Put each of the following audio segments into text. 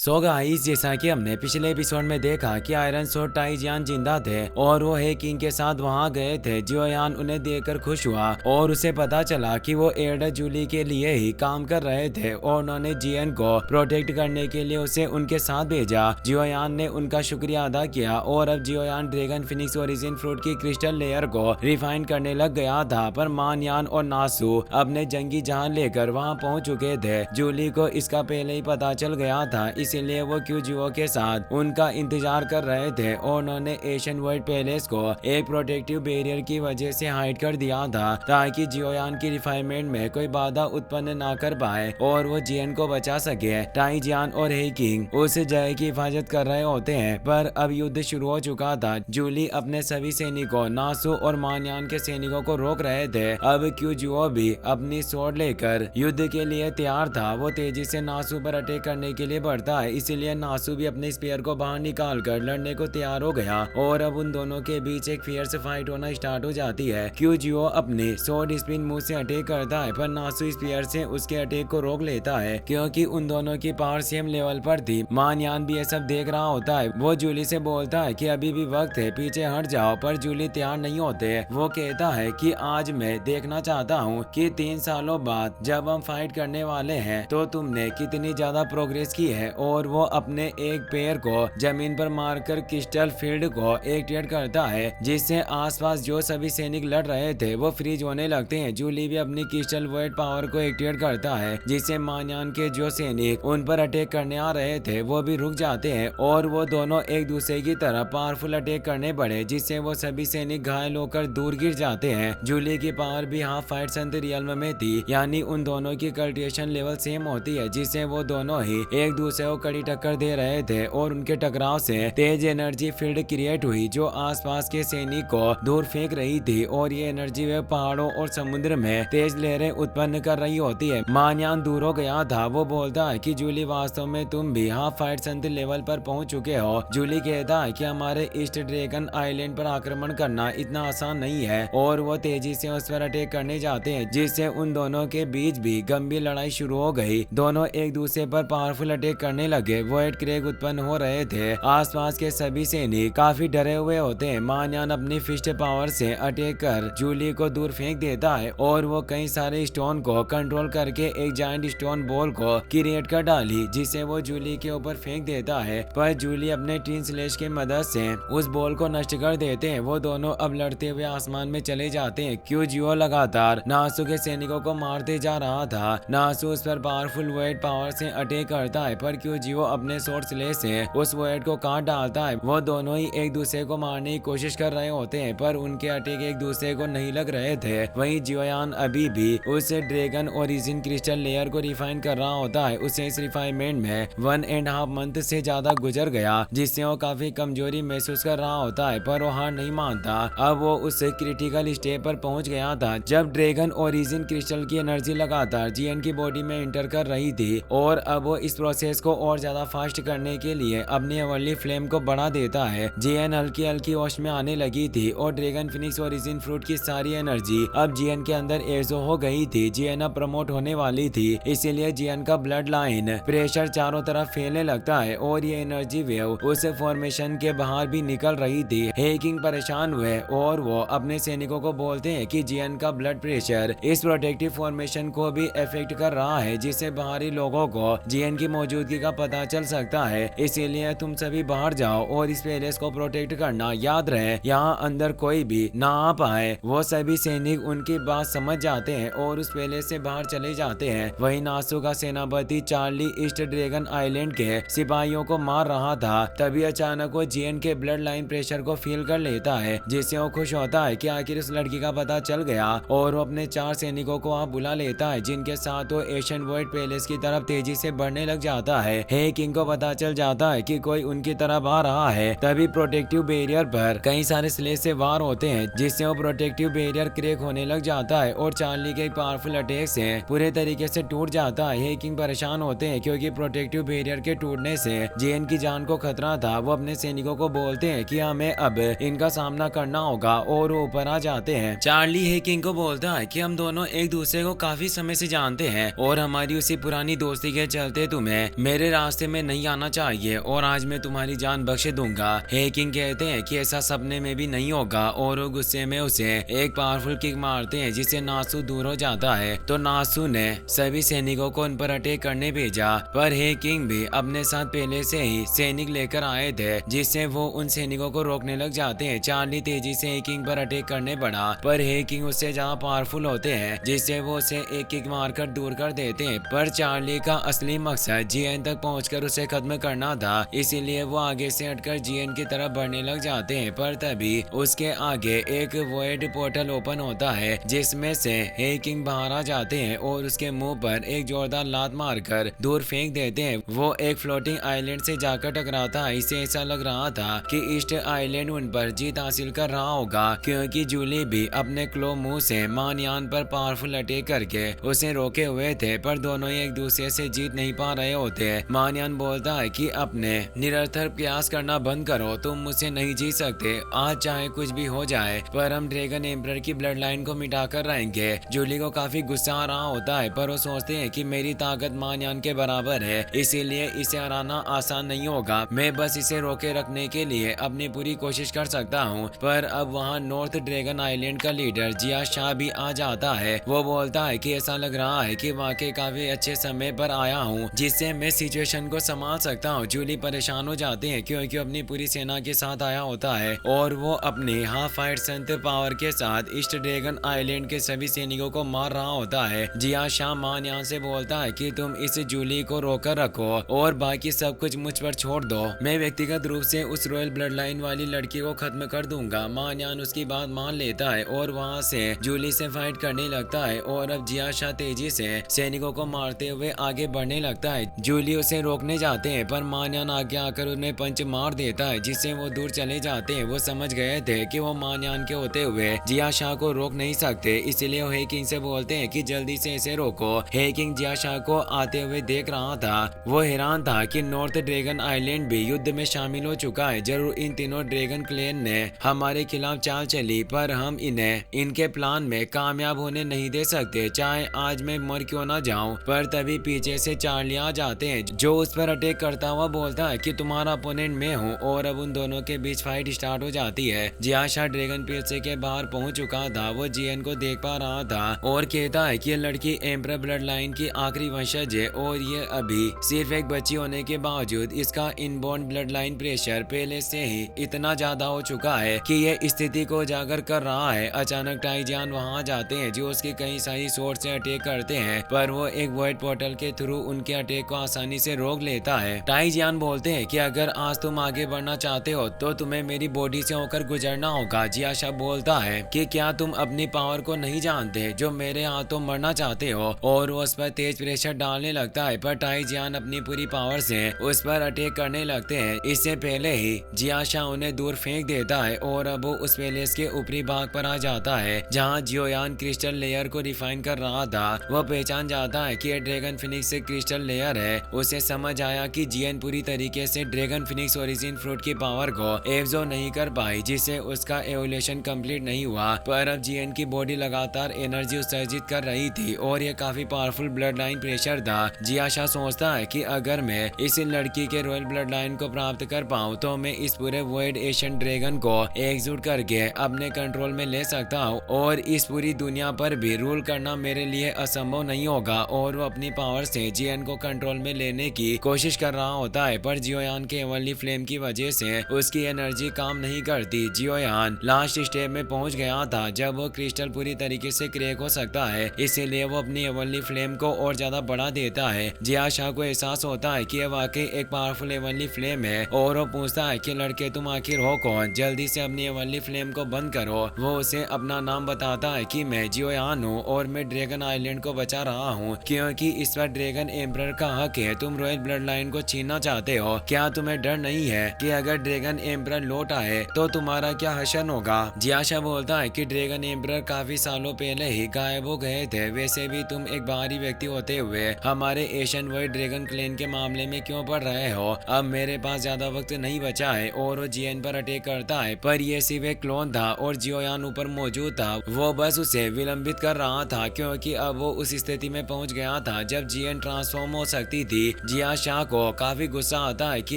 So guys, जैसा कि हमने पिछले एपिसोड में देखा कि आयरन सोर्ड टाइजियान जिंदा थे और वो हे किंग के साथ वहां गए थे। जियोयान उन्हें देखकर खुश हुआ और उसे पता चला कि वो एल्डर जूली के लिए ही काम कर रहे थे और उन्होंने जियन को प्रोटेक्ट करने के लिए उसे उनके साथ भेजा। जियोयान ने उनका शुक्रिया अदा किया और अब जियोयान ड्रैगन फिनिक्स ओरिजिन फ्रूट की क्रिस्टल लेयर को रिफाइन करने लग गया था। पर मानयान और नासू अपने जंगी जहाज लेकर वहां पहुंच चुके थे। जूली को इसका पहले ही पता चल गया था, इसीलिए वो क्यूजिओ के साथ उनका इंतजार कर रहे थे और उन्होंने एशियन वर्ल्ड पैलेस को एक प्रोटेक्टिव बैरियर की वजह से हाइड कर दिया था ताकि जियोयान की रिफाइनमेंट में कोई बाधा उत्पन्न ना कर पाए और वो जियन को बचा सके। टाइजियान और हे किंग उस जगह की हिफाजत कर रहे होते हैं, पर अब युद्ध शुरू हो चुका था। जूली अपने सभी सैनिकों नासू और मानयान के सैनिकों को रोक रहे थे। अब क्यूजिओ भी अपनी स्वॉर्ड लेकर युद्ध के लिए तैयार था। वो तेजी से नासू पर अटैक करने के लिए बढ़ता है, इसीलिए नासू भी अपने स्पीयर को बाहर निकाल कर लड़ने को तैयार हो गया और अब उन दोनों के बीच एक फियर्स फाइट होना स्टार्ट हो जाती है। क्यूजिओ अपने स्वॉर्ड स्पिन मूव से अटैक करता है, पर नासू स्पीयर से उसके अटैक को रोक लेता है क्योंकि उन दोनों की पावर सेम लेवल पर थी। मानयान भी ये सब देख रहा होता है। वो जूली से बोलता है कि अभी भी वक्त है, पीछे हट जाओ, पर जूली तैयार नहीं होते। वो कहता है कि आज मैं देखना चाहता हूँ कि 3 सालों बाद जब हम फाइट करने वाले हैं तो तुमने कितनी ज्यादा प्रोग्रेस की है। और वो अपने एक पैर को जमीन पर मारकर क्रिस्टल फील्ड को एक्टिवेट करता है, जिससे आसपास जो सभी सैनिक लड़ रहे थे वो फ्रीज होने लगते हैं। जूली भी अपनी क्रिस्टल वर्ल्ड पावर को एक्टिवेट करता है, जिससे मानयान के जो सैनिक उन पर अटैक करने आ रहे थे वो भी रुक जाते हैं और वो दोनों एक दूसरे की तरफ पावरफुल अटैक करने पड़े, जिससे वो सभी सैनिक घायल होकर दूर गिर जाते हैं। जूली की पावर भी हाफ फाइट संत रियल्म में थी, यानी उन दोनों की कल्टिवेशन लेवल सेम होती है, जिससे वो दोनों ही एक दूसरे को कड़ी टक्कर दे रहे थे और उनके टकराव से तेज एनर्जी फील्ड क्रिएट हुई जो आसपास के सैनिक को दूर फेंक रही थी और ये एनर्जी वे पहाड़ों और समुद्र में तेज लहरें उत्पन्न कर रही होती है। मानयान दूर हो गया था। वो बोलता है कि जूली, वास्तव में तुम भी हाफ फाइट संत लेवल पर पहुंच चुके हो। जूली कहता है कि हमारे ईस्ट ड्रैगन आइलैंड पर आक्रमण करना इतना आसान नहीं है और वो तेजी से उस पर अटैक करने जाते हैं, जिससे उन दोनों के बीच भी गंभीर लड़ाई शुरू हो गई। दोनों एक दूसरे पर पावरफुल अटैक करने लगे। वॉइड क्रैक उत्पन्न हो रहे थे। आसपास के सभी सैनिक काफी डरे हुए होते हैं। मानयान अपनी फिस्ट पावर से अटैक कर जूली को दूर फेंक देता है और वो कई सारे स्टोन को कंट्रोल करके एक जायंट स्टोन बॉल को क्रिएट कर डाली, जिसे वो जूली के ऊपर फेंक देता है। पर जूली अपने टीन स्लैश की मदद से उस बॉल को नष्ट कर देते हैं। वो दोनों अब लड़ते हुए आसमान में चले जाते हैं। क्यूजिओ लगातार नासू के सैनिकों को मारते जा रहा था। नासू उस पर पावरफुल वॉइड पावर से अटैक करता है, पर क्यूजिओ अपने स्वॉर्ड स्लैश से उस वॉइड को काट डालता है। वो दोनों ही एक दूसरे को मारने की कोशिश कर रहे होते हैं, पर उनके अटैक एक दूसरे को नहीं लग रहे थे। वहीं जियोयान अभी भी उस ड्रैगन ओरिजिन क्रिस्टल लेयर को रिफाइन कर रहा होता है। उसे इस रिफाइनमेंट में 1.5 मंथ से ज्यादा गुजर गया, जिससे वो काफी कमजोरी महसूस कर रहा होता है, पर वो हार नहीं मानता। अब वो उस क्रिटिकल स्टेप पर पहुंच गया था जब ड्रैगन ओरिजिन क्रिस्टल की एनर्जी लगातार जियन की बॉडी में इंटर कर रही थी और अब वो इस प्रोसेस को और ज्यादा फास्ट करने के लिए अपनी एवरली फ्लेम को बढ़ा देता है। जियन हल्की हल्की होश में आने लगी थी और ड्रैगन फिनिक्स ओरिजिन फ्रूट की सारी एनर्जी अब जियन के अंदर एब्सो हो गई थी। जियन अब प्रमोट होने वाली थी, इसीलिए जियन का ब्लड लाइन प्रेशर चारों तरफ फैलने लगता है और ये एनर्जी वेव उस फॉर्मेशन के बाहर भी निकल रही थी। हे किंग परेशान हुए और वो अपने सैनिकों को बोलते हैं कि जियन का ब्लड प्रेशर इस प्रोटेक्टिव फॉर्मेशन को भी इफेक्ट कर रहा है, जिससे बाहरी लोगों को जियन की मौजूदगी का पता चल सकता है। इसीलिए तुम सभी बाहर जाओ और इस पैलेस को प्रोटेक्ट करना। याद रहे, यहाँ अंदर कोई भी ना आ पाए। वो सभी सैनिक उनकी बात समझ जाते हैं और उस पैलेस से बाहर चले जाते हैं। वहीं नासू का सेनापति चार्ली ईस्ट ड्रैगन आइलैंड के सिपाहियों को मार रहा था। तभी अचानक वो जियन के ब्लड लाइन प्रेशर को फील कर लेता है, जिससे वो खुश होता है कि आखिर उस लड़की का पता चल गया और वो अपने 4 सैनिकों को वहाँ बुला लेता है, जिनके साथ वो एशियन वर्ल्ड पैलेस की तरफ तेजी से बढ़ने लग जाता है। हे किंग को पता चल जाता है कि कोई उनकी तरफ आ रहा है। तभी प्रोटेक्टिव बैरियर पर कई सारे स्लेज से वार होते हैं, जिससे वो प्रोटेक्टिव बैरियर क्रैक होने लग जाता है और चार्ली के पावरफुल अटैक से पूरे तरीके से टूट जाता है। हे किंग परेशान होते हैं क्योंकि प्रोटेक्टिव बैरियर के टूटने से जियन की जान को खतरा था। वो अपने सैनिकों को बोलते हैं कि हमें अब इनका सामना करना होगा और वो ऊपर आ जाते हैं। चार्ली हे किंग को बोलता है कि हम दोनों एक दूसरे को काफी समय से जानते हैं और हमारी उसी पुरानी दोस्ती के चलते तुम्हें मेरे रास्ते में नहीं आना चाहिए और आज मैं तुम्हारी जान बख्श दूंगा। हे किंग कहते हैं कि ऐसा सपने में भी नहीं होगा और वो गुस्से में उसे एक पावरफुल किक मारते हैं जिससे नासू दूर हो जाता है। तो नासू ने सभी सैनिकों को उन पर अटैक करने भेजा, पर हे किंग भी अपने साथ पहले से ही सैनिक लेकर आए थे जिससे वो उन सैनिकों को रोकने लग जाते हैं। चार्ली तेजी से हे किंग पर अटैक करने बढ़ा, पर हे किंग उससे ज्यादा पावरफुल होते हैं जिससे वो उसे एक किक मारकर दूर कर देते हैं। पर चार्ली का असली मकसद जीएन तक पहुंचकर उसे खत्म करना था, इसीलिए वो आगे से हटकर जीएन की तरफ बढ़ने लग जाते हैं। पर तभी उसके आगे एक वॉइड पोर्टल ओपन होता है जिसमें से हे किंग बाहर आ जाते हैं और उसके मुंह पर एक जोरदार लात मारकर दूर फेंक देते हैं। वो एक फ्लोटिंग आइलैंड से जाकर टकराता है। इसे ऐसा लग रहा था कि ईस्ट आइलैंड उन पर जीत हासिल कर रहा होगा, क्योंकि जूली भी अपने क्लो मुंह से मानयान पर पावरफुल अटैक करके उसे रोके हुए थे, पर दोनों ही एक दूसरे से जीत नहीं पा रहे होते। मानयान बोलता है कि अपने निरर्थक प्रयास करना बंद करो, तुम मुझसे नहीं जीत सकते। आज चाहे कुछ भी हो जाए पर हम ड्रैगन एम्परर की ब्लड लाइन को मिटा कर रहेंगे। जूली को काफी गुस्सा आ रहा होता है, पर वो सोचते हैं कि मेरी ताकत मानयान के बराबर है, इसीलिए इसे हराना आसान नहीं होगा। मैं बस इसे रोके रखने के लिए अपनी पूरी कोशिश कर सकता हूँ। पर अब वहाँ नॉर्थ ड्रैगन आइलैंड का लीडर जिया शाह भी आ जाता है। वो बोलता है कि ऐसा लग रहा है कि वाकई काफी अच्छे समय पर आया हूँ जिससे मैं सिचुएशन को संभाल सकता हूँ। जूली परेशान हो जाते हैं क्योंकि अपनी पूरी सेना के साथ आया होता है और वो अपने हाफ फाइट संत पावर के साथ ईस्ट ड्रैगन आइलैंड के सभी सैनिकों को मार रहा होता है। जिया शाह मानयान से बोलता है कि तुम इस जूली को रोकर रखो और बाकी सब कुछ मुझ पर छोड़ दो, मैं व्यक्तिगत रूप से उस रॉयल ब्लड लाइन वाली लड़की को खत्म कर दूंगा। मानयान उसकी बात मान लेता है और वहाँ से जूली से फाइट करने लगता है और अब जिया शाह तेजी से सैनिकों को मारते हुए आगे बढ़ने लगता है। जूली उसे रोकने जाते हैं पर मानयान आगे आकर उन्हें पंच मार देता है जिससे वो दूर चले जाते हैं। वो समझ गए थे कि वो मानयान के होते हुए जिया शाह को रोक नहीं सकते, इसलिए वो हे किंग से बोलते हैं कि जल्दी से इसे रोको। हे किंग जिया शाह को आते हुए देख रहा था। वो हैरान था कि नॉर्थ ड्रैगन आइलैंड भी युद्ध में शामिल हो चुका है। जरूर इन तीनों ड्रैगन क्लेन ने हमारे खिलाफ चाल चली, पर हम इन्हें इनके प्लान में कामयाब होने नहीं दे सकते, चाहे आज मैं मर क्यों ना जाऊं। पर तभी पीछे से चार्ली आ जाते हैं जो उस पर अटैक करता हुआ बोलता है कि तुम्हारा अपोनेंट मैं हूं और अब उन दोनों के बीच फाइट स्टार्ट हो जाती है। जिया शाह ड्रैगन पीछे के बाहर पहुंच चुका था। वो जीएन को देख पा रहा था और कहता है कि ये लड़की एम्परर ब्लड लाइन की आखिरी वंशज है और ये अभी सिर्फ एक बच्ची होने के बावजूद इसका इनबॉर्न ब्लड लाइन प्रेशर पहले से ही इतना ज्यादा हो चुका है कि ये स्थिति को उजागर कर रहा है। अचानक टाइजान वहां जाते हैं जो उसके कई सारी सोर्स से अटैक करते हैं, पर वो एक वॉइड पोर्टल के थ्रू उनके अटैक को आसानी से रोक लेता है। टाइजान बोलते हैं कि अगर आज तुम आगे बढ़ना चाहते हो तो तुम्हें मेरी बॉडी से होकर गुजरना होगा। जिया शाह बोलता है कि क्या तुम अपनी पावर को नहीं जानते जो मेरे हाथों मरना चाहते हो, और वो उस पर तेज प्रेशर डालने लगता है। पर टाइजान अपनी पूरी पावर से उस पर अटैक करने लगते हैं। इससे पहले ही जिया शाह उन्हें दूर फेंक देता है और अब वो उस पैलेस के ऊपरी भाग पर आ जाता है जहाँ जियोयान क्रिस्टल लेयर को रिफाइन कर रहा था। वो पहचान जाता है कि ये ड्रैगन फिनिक्स से क्रिस्टल लेयर है। उसे समझ आया कि जीएन पूरी तरीके से ड्रैगन फिनिक्स ओरिजिन फ्रूट की पावर को एब्जॉर्ब नहीं कर पाई, जिससे उसका एवोल्यूशन कंप्लीट नहीं हुआ। पर अब जीएन की बॉडी लगातार एनर्जी उत्सर्जित कर रही थी और ये काफी पावरफुल ब्लड लाइन प्रेशर था। जिया शाह सोचता है कि अगर मैं इस लड़की के रॉयल ब्लड लाइन को प्राप्त कर पाऊँ तो मैं इस पूरे वॉइड एशियन ड्रैगन को एकजुट करके अपने कंट्रोल में ले सकता हूँ और इस पूरी दुनिया पर भी रूल करना मेरे लिए असंभव नहीं होगा। और वो अपनी पावर से जीएन को कंट्रोल में लेने की कोशिश कर रहा होता है, पर जियोयान के एवनली फ्लेम की वजह से उसकी एनर्जी काम नहीं करती। जियोयान लास्ट स्टेप में पहुंच गया था जब वो क्रिस्टल पूरी तरीके से क्रैक हो सकता है, इसीलिए वो अपनी एवनली फ्लेम को और ज्यादा बढ़ा देता है। जिया शाह को एहसास होता है कि यह वाकई एक पावरफुल एवनली फ्लेम है और वो पूछता है कि लड़के तुम आखिर हो कौन, जल्दी से अपनी एवनली फ्लेम को बंद करो। वो उसे अपना नाम बताता है कि मैं जियोयान हूँ और मैं ड्रैगन आइलैंड को बचा रहा हूँ क्योंकि इस पर ड्रैगन एम्परर का हक है। तुम रॉयल ब्लड लाइन को छीनना चाहते हो, क्या तुम्हें डर नहीं है कि अगर ड्रैगन एम्परर लौट आए तो तुम्हारा क्या हश्र होगा। जिया शाह बोलता है कि ड्रैगन एम्परर काफी सालों पहले ही गायब हो गए थे, वैसे भी तुम एक बाहरी व्यक्ति होते हुए हमारे एशियन वर्ल्ड ड्रैगन क्लेन के मामले में क्यों पड़ रहे हो। अब मेरे पास ज्यादा वक्त नहीं बचा है और वो जीएन पर अटैक करता है, पर ये सिर्फ एक क्लोन था और जियोयान ऊपर मौजूद था। वो बस उसे विलंबित कर रहा था क्योंकि अब वो उस स्थिति में पहुंच गया था जब जीएन ट्रांसफॉर्म हो सकती थी। जिया शाह को काफी गुस्सा आता है कि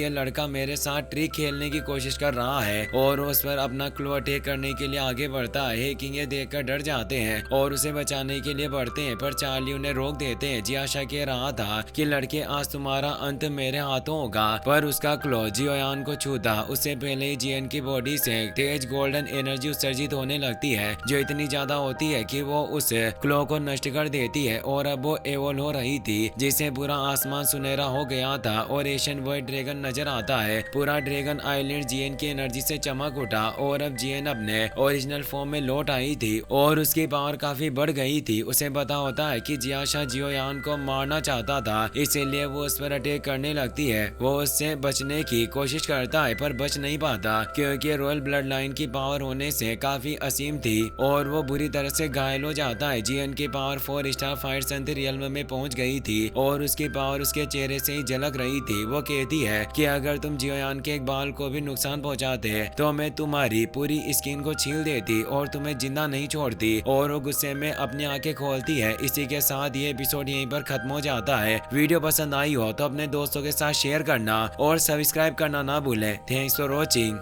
ये लड़का मेरे साथ ट्रिक खेलने की कोशिश कर रहा है और उस पर अपना क्लू अटैक करने के लिए आगे बढ़ता है। किंग ये देखकर डर जाते हैं और उसे बचाने के लिए बढ़ते हैं, पर चार्ली उन्हें रोक देते हैं। जिया शाह कह रहा था कि लड़के आज तुम्हारा अंत मेरे हाथों होगा, पर उसका क्लो जियोयान को छूता उससे पहले ही जियन की बॉडी से तेज गोल्डन एनर्जी उत्सर्जित होने लगती है, जो इतनी ज्यादा होती है कि वो उस क्लो को नष्ट कर देती है और अब वो एवोल हो रही थी, जिससे पूरा आसमान सुनहरा हो गया था और एशियन वाइट ड्रैगन नजर आता है। पूरा ड्रैगन आइलैंड जियन की एनर्जी से चमक उठा और अब जियन अपने ओरिजिनल फॉर्म में लौट आई थी और उसकी पावर काफी बढ़ गई थी। उसे पता होता है कि जिया शाह जियोयान को मारना चाहता था, इसीलिए वो उस पर अटैक करने लगती है। वो उससे बचने की कोशिश करता है पर बच नहीं पाता, क्योंकि रॉयल ब्लड लाइन की पावर होने से काफी असीम थी और वो बुरी तरह से घायल हो जाता है। जियन की पावर 4 स्टार फाइट संत रियल्म में पहुंच गई थी और उसकी पावर उसके चेहरे से ही झलक रही थी। वो कहती है कि अगर तुम जियोयान के एक बाल को भी नुकसान पहुंचाते तो मैं तुम्हारी पूरी स्किन को छील देती और तुम्हें जिंदा नहीं छोड़ती, और वो गुस्से में अपनी आंखें खोलती है। इसी के साथ ये एपिसोड यहीं पर खत्म हो जाता है। वीडियो पसंद आई हो तो अपने दोस्तों के साथ शेयर करना और सब्सक्राइब करना ना भूलें। Thanks for watching.